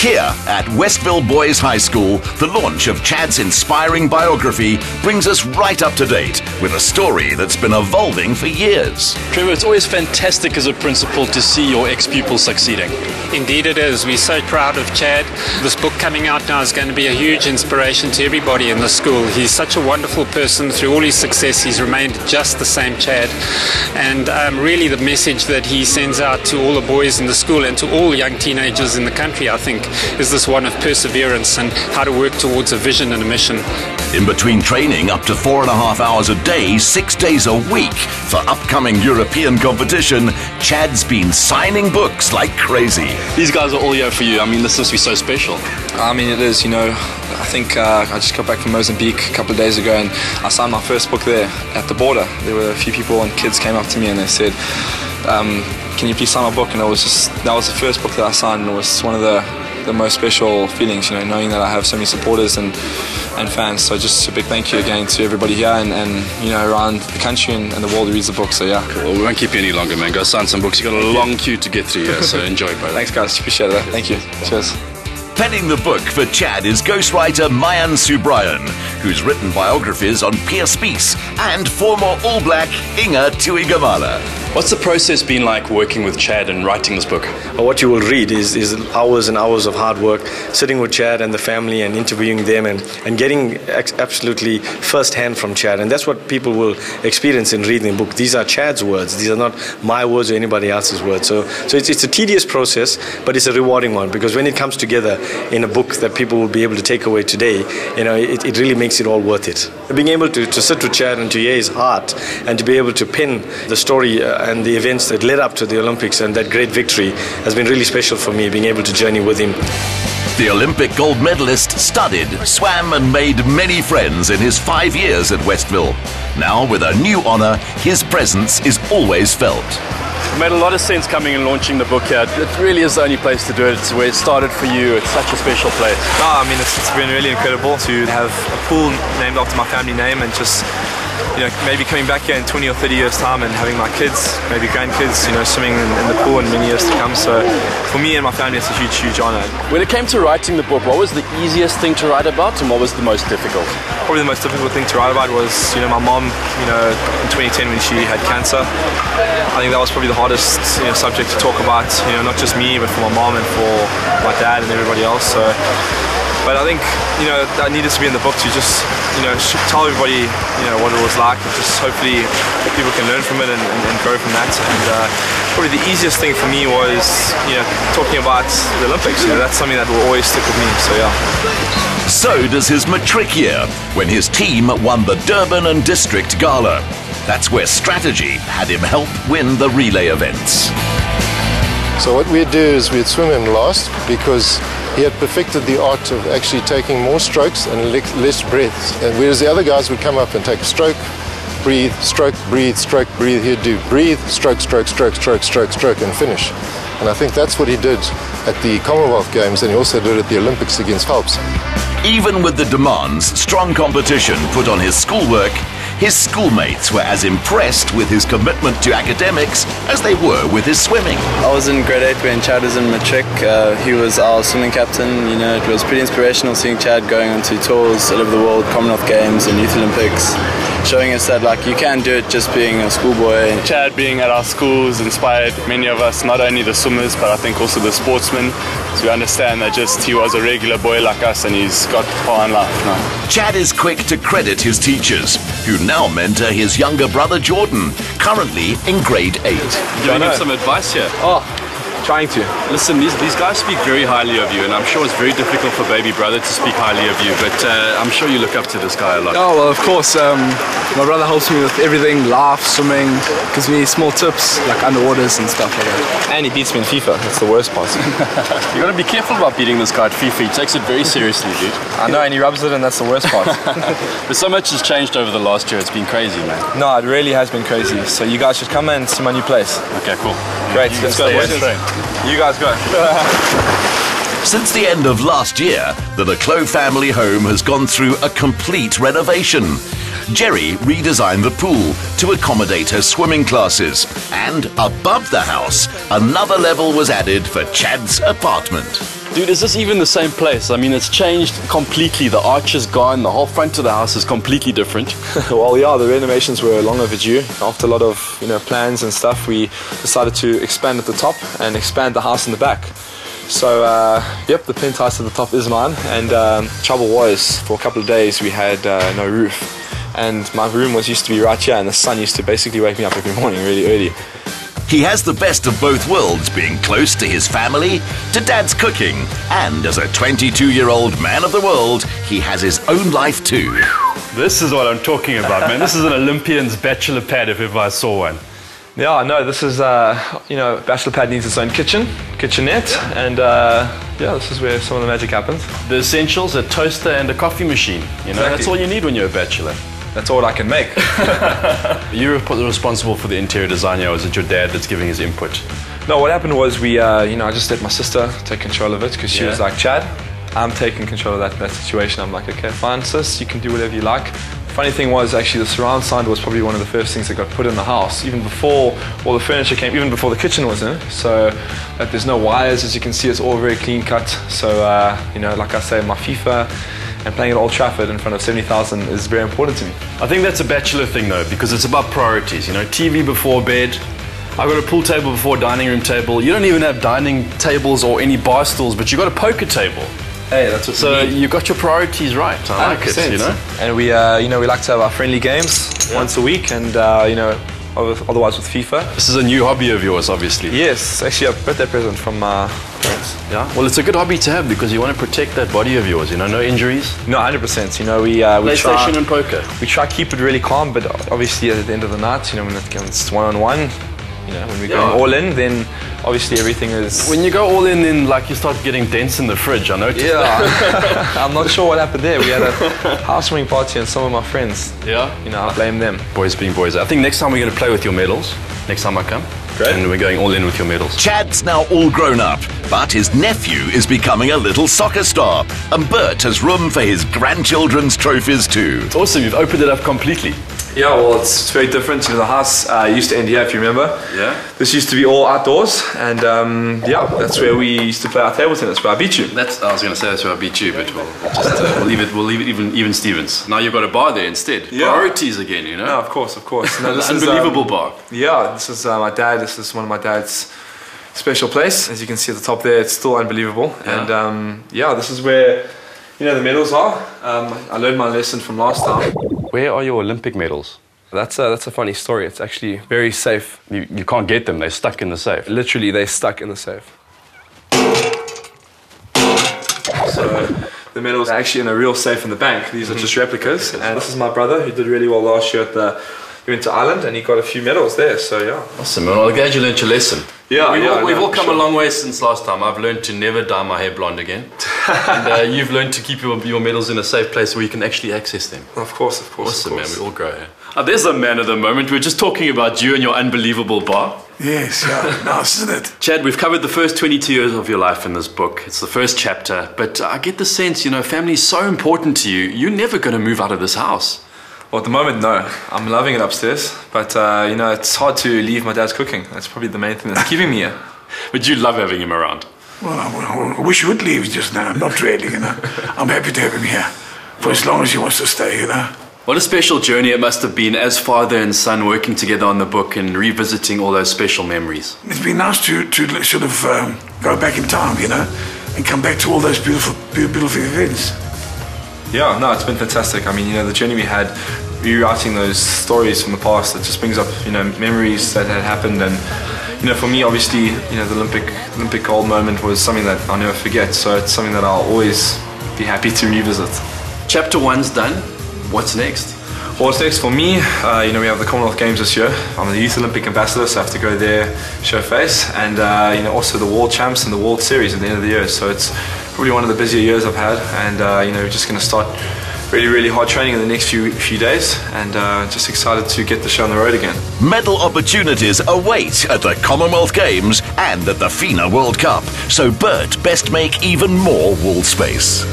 Here at Westville Boys High School, the launch of Chad's inspiring biography brings us right up to date with a story that's been evolving for years. Trevor, it's always fantastic as a principal to see your ex-pupils succeeding. Indeed it is. We're so proud of Chad. This book coming out now is going to be a huge inspiration to everybody in the school. He's such a wonderful person. Through all his success, he's remained just the same Chad. And really the message that he sends out to all the boys in the school and to all young teenagers in the country, I think, is this one of perseverance and how to work towards a vision and a mission. In between training up to 4.5 hours a day, 6 days a week for upcoming European competition, Chad's been signing books like crazy. These guys are all here for you. I mean, this must be so special. I mean, it is, you know. I think I just got back from Mozambique a couple of days ago and I signed my first book there at the border. There were a few people and kids came up to me and they said, can you please sign my book? And that was the first book that I signed, and it was one of the most special feelings, you know, knowing that I have so many supporters and fans. So just a big thank you again to everybody here and you know, around the country and the world who reads the book. So yeah. Cool. Well, we won't keep you any longer, man. Go sign some books. You've got a long queue to get through here, so enjoy, bro. Thanks guys, appreciate that. Thank you. Cheers. Penning the book for Chad is ghostwriter Mayan Subrayan, who's written biographies on Pierre Spies and former All Black Inga Tuigamala. What's the process been like working with Chad and writing this book? What you will read is hours and hours of hard work, sitting with Chad and the family and interviewing them and getting absolutely first-hand from Chad. And that's what people will experience in reading the book. These are Chad's words. These are not my words or anybody else's words. So it's a tedious process, but it's a rewarding one, because when it comes together in a book that people will be able to take away today, you know, it really makes it all worth it. Being able to sit with Chad and to hear his heart and to be able to pen the story and the events that led up to the Olympics and that great victory has been really special for me, being able to journey with him. The Olympic gold medalist studied, swam and made many friends in his 5 years at Westville. Now, with a new honour, his presence is always felt. It made a lot of sense coming and launching the book here. It really is the only place to do it. It's where it started for you. It's such a special place. No, I mean, it's been really incredible to have a pool named after my family name and just, you know, maybe coming back here in 20 or 30 years time and having my kids, maybe grandkids, you know, swimming in the pool in many years to come. So for me and my family, it's a huge, huge honor. When it came to writing the book, what was the easiest thing to write about and what was the most difficult? Probably the most difficult thing to write about was, you know, my mom, you know, in 2010 when she had cancer. I think that was probably the hardest, you know, subject to talk about, you know, not just me, but for my mom and for my dad and everybody else. So, but I think, you know, that needed to be in the book to just, you know, tell everybody, you know, what it was like, and just hopefully people can learn from it and grow from that. And probably the easiest thing for me was, you know, talking about the Olympics. You know, that's something that will always stick with me. So yeah. So does his matric year, when his team won the Durban and District Gala. That's where strategy had him help win the relay events. So what we'd do is we'd swim him last, because he had perfected the art of actually taking more strokes and less breaths. And whereas the other guys would come up and take a stroke, breathe, stroke, breathe, stroke, breathe, he'd do breathe, stroke, stroke, stroke, stroke, stroke, stroke, and finish. And I think that's what he did at the Commonwealth Games, and he also did at the Olympics against Phelps. Even with the demands, strong competition put on his schoolwork, his schoolmates were as impressed with his commitment to academics as they were with his swimming. I was in grade 8 when Chad was in matric. He was our swimming captain. You know, it was pretty inspirational seeing Chad going on to tours all over the world, Commonwealth Games and Youth Olympics, showing us that, like, you can do it just being a schoolboy. Chad being at our schools inspired many of us, not only the swimmers, but I think also the sportsmen. So we understand that just he was a regular boy like us and he's got far in life now. Chad is quick to credit his teachers, who now mentor his younger brother Jordan, currently in grade 8. Giving him some advice here. Trying to. Listen, these guys speak very highly of you, and I'm sure it's very difficult for baby brother to speak highly of you, but I'm sure you look up to this guy a lot. Oh, well, of course. My brother helps me with everything, life, swimming, gives me small tips, like underwaters and stuff like that. And he beats me in FIFA, that's the worst part. You got to be careful about beating this guy at FIFA. He takes it very seriously, dude. I know, and he rubs it, and that's the worst part. But so much has changed over the last year, it's been crazy, man. No, it really has been crazy. So you guys should come and see my new place. Okay, cool. Great, let's go. You guys go. Since the end of last year, the Le Clos family home has gone through a complete renovation. Jerry redesigned the pool to accommodate her swimming classes. And above the house, another level was added for Chad's apartment. Dude, is this even the same place? I mean, it's changed completely. The arch is gone. The whole front of the house is completely different. Well, yeah, the renovations were long overdue. After a lot of plans and stuff, we decided to expand at the top and expand the house in the back. So, yep, the penthouse at the top is mine. And trouble was, for a couple of days, we had no roof. And my room used to be right here, and the sun used to basically wake me up every morning really early. He has the best of both worlds, being close to his family, to Dad's cooking, and as a 22-year-old man of the world, he has his own life too. This is what I'm talking about, man. This is an Olympian's bachelor pad if ever I saw one. Yeah, no, this is, bachelor pad needs its own kitchenette, and yeah, this is where some of the magic happens. The essentials, a toaster and a coffee machine. You know, Exactly. That's all you need when you're a bachelor. That's all I can make. You're responsible for the interior design, or is it your dad that's giving his input? No, what happened was I just let my sister take control of it because she was like, Chad, I'm taking control of that situation. I'm like, okay, fine, sis, you can do whatever you like. Funny thing was, actually, the surround sound was probably one of the first things that got put in the house, even before all the furniture came, even before the kitchen was in. So that there's no wires, as you can see, it's all very clean cut. So, like I say, my FIFA and playing at Old Trafford in front of 70,000 is very important to me. I think that's a bachelor thing though, because it's about priorities. You know, TV before bed. I've got a pool table before dining room table. You don't even have dining tables or any bar stools, but you've got a poker table. Hey, that's what So you got your priorities right. I like it, you know. And we, we like to have our friendly games once a week, and otherwise with FIFA. This is a new hobby of yours, obviously. Yes, actually a birthday present from my parents. Yeah. Well, it's a good hobby to have because you want to protect that body of yours. You know, no injuries. No, 100%. You know, we PlayStation and poker. We try to keep it really calm, but obviously at the end of the night, when it's one-on-one, when we're going all in, then obviously everything is... When you go all in, then like you start getting dents in the fridge, I noticed. Yeah, I'm not sure what happened there. We had a housewarming party and some of my friends. Yeah? I blame them. Boys being boys. I think next time we're going to play with your medals. Next time I come. Great. And we're going all in with your medals. Chad's now all grown up, but his nephew is becoming a little soccer star, and Bert has room for his grandchildren's trophies too. It's awesome, you've opened it up completely. Yeah, well, it's very different. The house used to end here, if you remember. Yeah. This used to be all outdoors, and that's where we used to play our table tennis, where I beat you. I was going to say that's where I beat you, but we'll leave it even Stevens. Now you've got a bar there instead. Yeah. Priorities again, you know? No, of course. No, this unbelievable bar. Yeah, this is my dad. This is one of my dad's special place. As you can see at the top there, it's still unbelievable. Yeah. And this is where the medals are. I learned my lesson from last time. Where are your Olympic medals? That's a funny story. It's actually very safe. You can't get them. They're stuck in the safe. Literally, they're stuck in the safe. So the medals are actually in a real safe in the bank. These are just replicas. And this is my brother who did really well last year he went to Ireland and he got a few medals there. So yeah. Awesome. Well, I'm glad you learned your lesson. Yeah, we've all come a long way since last time. I've learned to never dye my hair blonde again. And you've learned to keep your medals in a safe place where you can actually access them. Of course. Awesome, man. We all grow here. There's a man of the moment. We're just talking about you and your unbelievable bar. Yes, yeah, nice, isn't it? Chad, we've covered the first 22 years of your life in this book. It's the first chapter. But I get the sense, family is so important to you. You're never going to move out of this house. Well, at the moment, no. I'm loving it upstairs, but it's hard to leave my dad's cooking. That's probably the main thing that's keeping me here. But you love having him around. Well, I wish you would leave just now. Not really, I'm happy to have him here for as long as he wants to stay, What a special journey it must have been as father and son working together on the book and revisiting all those special memories. It's been nice to sort of go back in time, and come back to all those beautiful events. Yeah, no, it's been fantastic. I mean, the journey we had, rewriting those stories from the past, it just brings up, memories that had happened. And, for me, obviously, the Olympic gold moment was something that I'll never forget. So it's something that I'll always be happy to revisit. Chapter 1's done. What's next? Well, what's next for me, we have the Commonwealth Games this year. I'm the Youth Olympic Ambassador, so I have to go there, show face. And, also the World Champs and the World Series at the end of the year. So it's probably one of the busier years I've had. And, we're just going to start really, really hard training in the next few days. And just excited to get the show on the road again. Medal opportunities await at the Commonwealth Games and at the FINA World Cup. So Bert best make even more wall space.